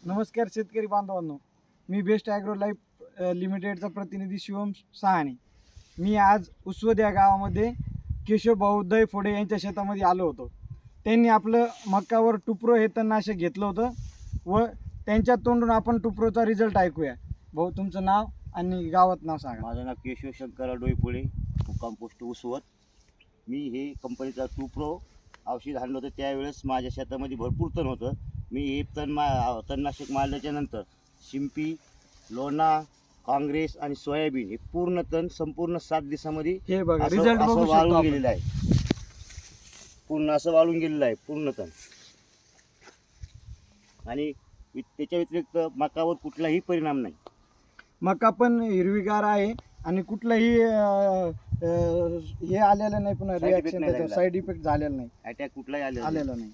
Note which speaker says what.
Speaker 1: नमस्कार शेतकरी बांधवांनो, मी बेस्ट ॲग्रो लाईफ लिमिटेडचा प्रतिनिधी शिवम सहाणे. मी आज उसवद या गावामध्ये केशवभाऊ दयफोडे यांच्या शेतामध्ये आलो होतो. त्यांनी आपलं मक्कावर टुप्रो हे तणनाशक घेतलं होतं व त्यांच्या तोंडून आपण टुप्रोचा रिझल्ट ऐकूया. भाऊ, तुमचं नाव आणि गावात नाव सांगा.
Speaker 2: माझं नाव केशव शंकरराव डोईफोडे, मुक्काम पोस्ट उसवत. मी हे कंपनीचा टुप्रो औषध आणलं होतं. त्यावेळेस माझ्या शेतामध्ये भरपूर तण होतं. मी हे तणनाशक मारल्याच्या नंतर शिंपी, लोणा, काँग्रेस आणि सोयाबीन हे पूर्ण तण संपूर्ण 7 दिवसामध्ये
Speaker 1: हे बघा
Speaker 2: असं-
Speaker 1: रिझल्ट
Speaker 2: असं
Speaker 1: बघू शकतो
Speaker 2: वाळून
Speaker 1: आपण.
Speaker 2: गेलेलं आहे. पूर्ण असं वाळून गेलेलं आहे पूर्ण तण. आणि त्याच्या व्यतिरिक्त मकावर कुठलाही परिणाम नाही.
Speaker 1: मका पण हिरवीगार आहे आणि कुठलंही हे आलेलं नाही, पुन्हा
Speaker 2: Side effect
Speaker 1: रिॲक्शन
Speaker 2: नाही
Speaker 1: त्याच्यावर
Speaker 2: झालेला.
Speaker 1: साईड इफेक्ट झालेला नाही,
Speaker 2: अटॅक कुठलाही
Speaker 1: आलेला नाही.